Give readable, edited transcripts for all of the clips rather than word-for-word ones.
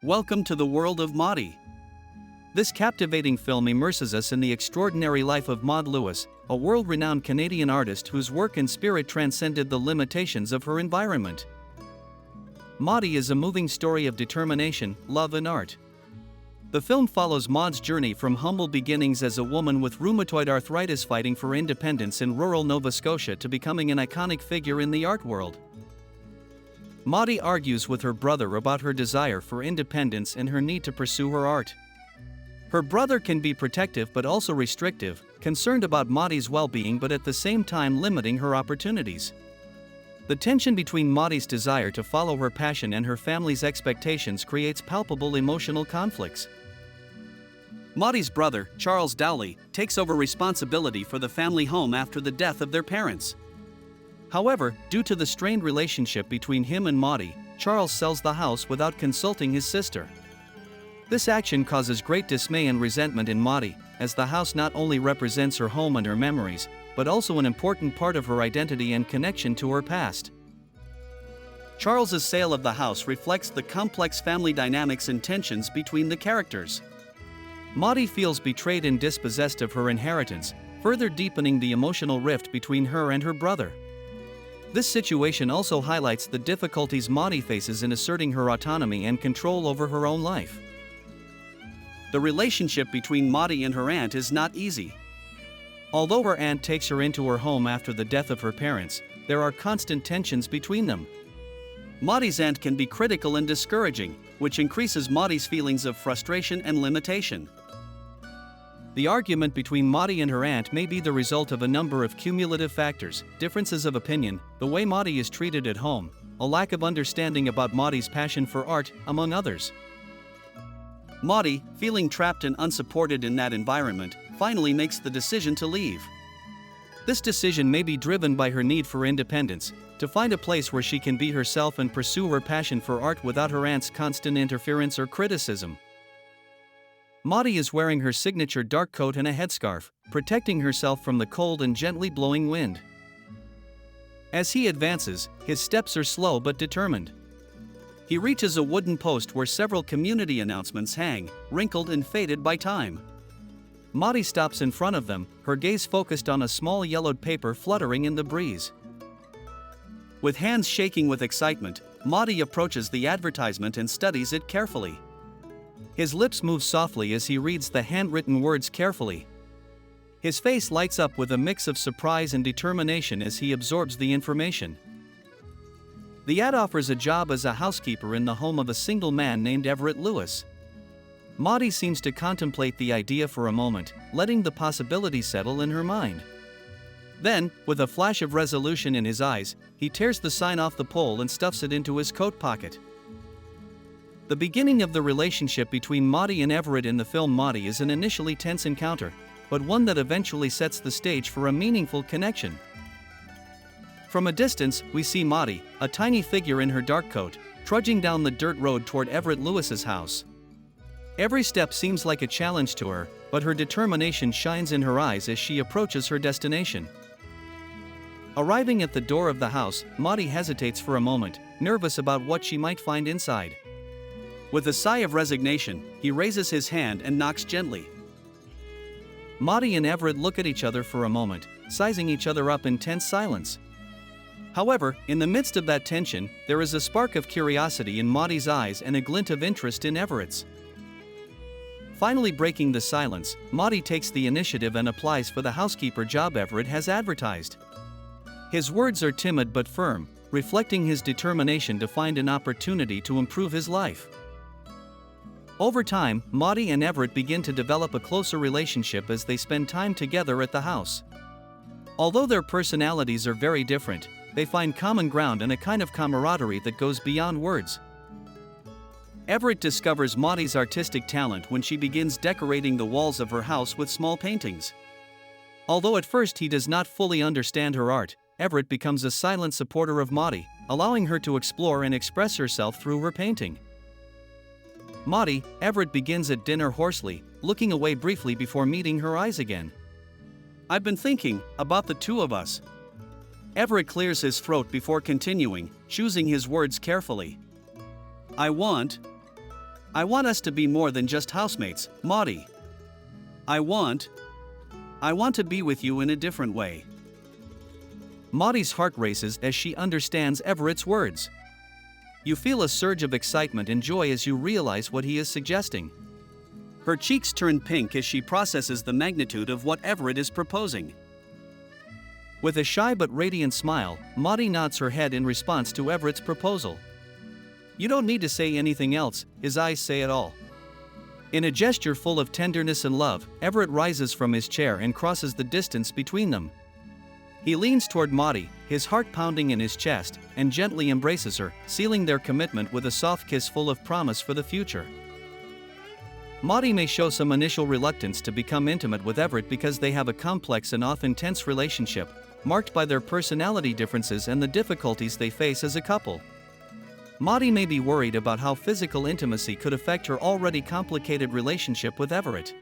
Welcome to the world of Maudie. This captivating film immerses us in the extraordinary life of Maud Lewis, a world-renowned Canadian artist whose work and spirit transcended the limitations of her environment. Maudie is a moving story of determination, love and art. The film follows Maud's journey from humble beginnings as a woman with rheumatoid arthritis fighting for independence in rural Nova Scotia to becoming an iconic figure in the art world. Maudie argues with her brother about her desire for independence and her need to pursue her art. Her brother can be protective but also restrictive, concerned about Maudie's well-being but at the same time limiting her opportunities. The tension between Maudie's desire to follow her passion and her family's expectations creates palpable emotional conflicts. Maudie's brother, Charles Dowley, takes over responsibility for the family home after the death of their parents. However, due to the strained relationship between him and Maudie, Charles sells the house without consulting his sister. This action causes great dismay and resentment in Maudie, as the house not only represents her home and her memories, but also an important part of her identity and connection to her past. Charles's sale of the house reflects the complex family dynamics and tensions between the characters. Maudie feels betrayed and dispossessed of her inheritance, further deepening the emotional rift between her and her brother. This situation also highlights the difficulties Maudie faces in asserting her autonomy and control over her own life. The relationship between Maudie and her aunt is not easy. Although her aunt takes her into her home after the death of her parents, there are constant tensions between them. Maudie's aunt can be critical and discouraging, which increases Maudie's feelings of frustration and limitation. The argument between Maudie and her aunt may be the result of a number of cumulative factors: differences of opinion, the way Maudie is treated at home, a lack of understanding about Maudie's passion for art, among others. Maudie, feeling trapped and unsupported in that environment, finally makes the decision to leave. This decision may be driven by her need for independence, to find a place where she can be herself and pursue her passion for art without her aunt's constant interference or criticism. Maudie is wearing her signature dark coat and a headscarf, protecting herself from the cold and gently blowing wind. As he advances, his steps are slow but determined. He reaches a wooden post where several community announcements hang, wrinkled and faded by time. Maudie stops in front of them, her gaze focused on a small yellowed paper fluttering in the breeze. With hands shaking with excitement, Maudie approaches the advertisement and studies it carefully. His lips move softly as he reads the handwritten words carefully. His face lights up with a mix of surprise and determination as he absorbs the information. The ad offers a job as a housekeeper in the home of a single man named Everett Lewis. Maudie seems to contemplate the idea for a moment, letting the possibility settle in her mind. Then, with a flash of resolution in his eyes, he tears the sign off the pole and stuffs it into his coat pocket. The beginning of the relationship between Maudie and Everett in the film Maudie is an initially tense encounter, but one that eventually sets the stage for a meaningful connection. From a distance, we see Maudie, a tiny figure in her dark coat, trudging down the dirt road toward Everett Lewis's house. Every step seems like a challenge to her, but her determination shines in her eyes as she approaches her destination. Arriving at the door of the house, Maudie hesitates for a moment, nervous about what she might find inside. With a sigh of resignation, he raises his hand and knocks gently. Maudie and Everett look at each other for a moment, sizing each other up in tense silence. However, in the midst of that tension, there is a spark of curiosity in Maudie's eyes and a glint of interest in Everett's. Finally breaking the silence, Maudie takes the initiative and applies for the housekeeper job Everett has advertised. His words are timid but firm, reflecting his determination to find an opportunity to improve his life. Over time, Maudie and Everett begin to develop a closer relationship as they spend time together at the house. Although their personalities are very different, they find common ground and a kind of camaraderie that goes beyond words. Everett discovers Maudie's artistic talent when she begins decorating the walls of her house with small paintings. Although at first he does not fully understand her art, Everett becomes a silent supporter of Maudie, allowing her to explore and express herself through her painting. Maudie, Everett begins at dinner hoarsely, looking away briefly before meeting her eyes again. "I've been thinking about the two of us." Everett clears his throat before continuing, choosing his words carefully. I I want us to be more than just housemates, Maudie. I want to be with you in a different way." Maudie's heart races as she understands Everett's words. You feel a surge of excitement and joy as you realize what he is suggesting. Her cheeks turn pink as she processes the magnitude of what Everett is proposing. With a shy but radiant smile, Maudie nods her head in response to Everett's proposal. "You don't need to say anything else," his eyes say it all. In a gesture full of tenderness and love, Everett rises from his chair and crosses the distance between them. He leans toward Maudie, his heart pounding in his chest, and gently embraces her, sealing their commitment with a soft kiss full of promise for the future. Maudie may show some initial reluctance to become intimate with Everett because they have a complex and often tense relationship, marked by their personality differences and the difficulties they face as a couple. Maudie may be worried about how physical intimacy could affect her already complicated relationship with Everett.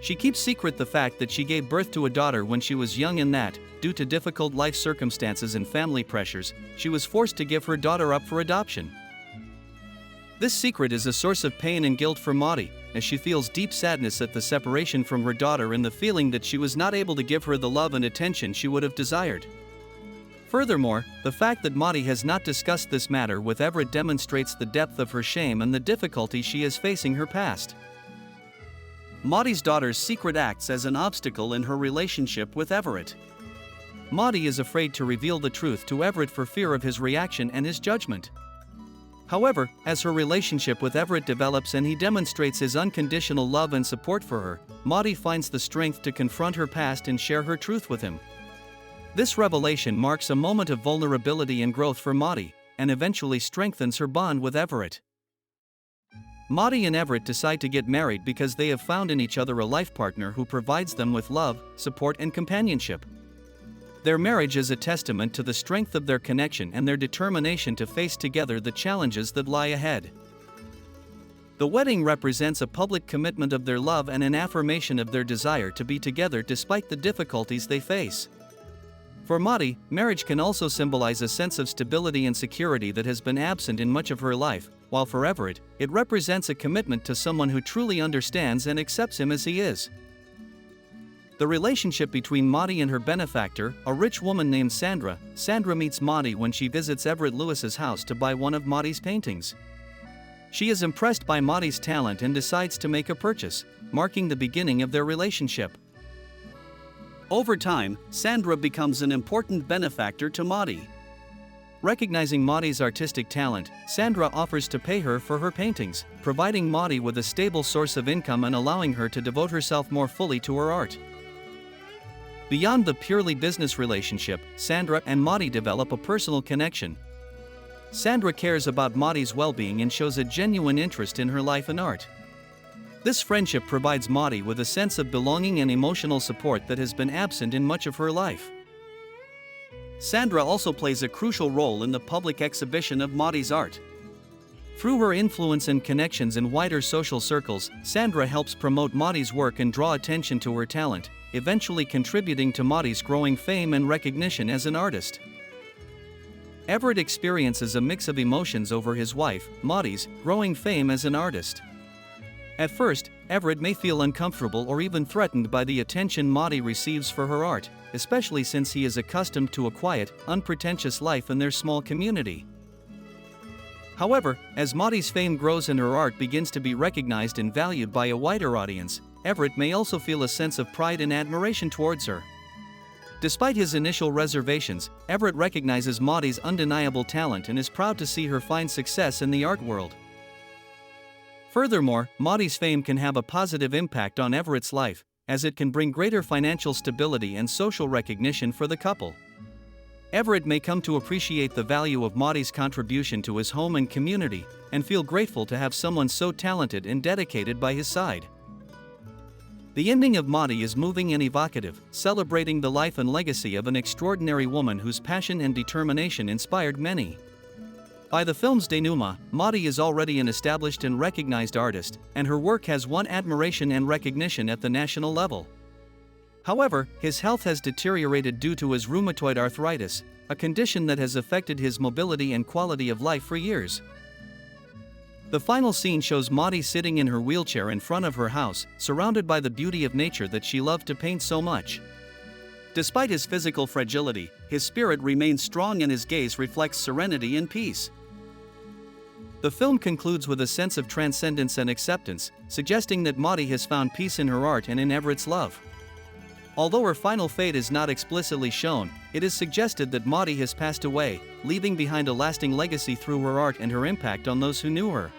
She keeps secret the fact that she gave birth to a daughter when she was young and that, due to difficult life circumstances and family pressures, she was forced to give her daughter up for adoption. This secret is a source of pain and guilt for Maudie, as she feels deep sadness at the separation from her daughter and the feeling that she was not able to give her the love and attention she would have desired. Furthermore, the fact that Maudie has not discussed this matter with Everett demonstrates the depth of her shame and the difficulty she is facing her past. Maudie's daughter's secret acts as an obstacle in her relationship with Everett. Maudie is afraid to reveal the truth to Everett for fear of his reaction and his judgment. However, as her relationship with Everett develops and he demonstrates his unconditional love and support for her, Maudie finds the strength to confront her past and share her truth with him. This revelation marks a moment of vulnerability and growth for Maudie, and eventually strengthens her bond with Everett. Maudie and Everett decide to get married because they have found in each other a life partner who provides them with love, support, and companionship. Their marriage is a testament to the strength of their connection and their determination to face together the challenges that lie ahead. The wedding represents a public commitment of their love and an affirmation of their desire to be together despite the difficulties they face. For Maudie, marriage can also symbolize a sense of stability and security that has been absent in much of her life, while for Everett, it represents a commitment to someone who truly understands and accepts him as he is. The relationship between Maudie and her benefactor, a rich woman named Sandra. Sandra meets Maudie when she visits Everett Lewis's house to buy one of Maudie's paintings. She is impressed by Maudie's talent and decides to make a purchase, marking the beginning of their relationship. Over time, Sandra becomes an important benefactor to Maudie. Recognizing Maudie's artistic talent, Sandra offers to pay her for her paintings, providing Maudie with a stable source of income and allowing her to devote herself more fully to her art. Beyond the purely business relationship, Sandra and Maudie develop a personal connection. Sandra cares about Maudie's well-being and shows a genuine interest in her life and art. This friendship provides Maudie with a sense of belonging and emotional support that has been absent in much of her life. Sandra also plays a crucial role in the public exhibition of Maudie's art. Through her influence and connections in wider social circles, Sandra helps promote Maudie's work and draw attention to her talent, eventually contributing to Maudie's growing fame and recognition as an artist. Everett experiences a mix of emotions over his wife, Maudie's, growing fame as an artist. At first, Everett may feel uncomfortable or even threatened by the attention Maudie receives for her art, especially since he is accustomed to a quiet, unpretentious life in their small community. However, as Maudie's fame grows and her art begins to be recognized and valued by a wider audience, Everett may also feel a sense of pride and admiration towards her. Despite his initial reservations, Everett recognizes Maudie's undeniable talent and is proud to see her find success in the art world. Furthermore, Maudie's fame can have a positive impact on Everett's life, as it can bring greater financial stability and social recognition for the couple. Everett may come to appreciate the value of Maudie's contribution to his home and community, and feel grateful to have someone so talented and dedicated by his side. The ending of Maudie is moving and evocative, celebrating the life and legacy of an extraordinary woman whose passion and determination inspired many. By the film's denouement, Maudie is already an established and recognized artist, and her work has won admiration and recognition at the national level. However, his health has deteriorated due to his rheumatoid arthritis, a condition that has affected his mobility and quality of life for years. The final scene shows Maudie sitting in her wheelchair in front of her house, surrounded by the beauty of nature that she loved to paint so much. Despite his physical fragility, his spirit remains strong and his gaze reflects serenity and peace. The film concludes with a sense of transcendence and acceptance, suggesting that Maudie has found peace in her art and in Everett's love. Although her final fate is not explicitly shown, it is suggested that Maudie has passed away, leaving behind a lasting legacy through her art and her impact on those who knew her.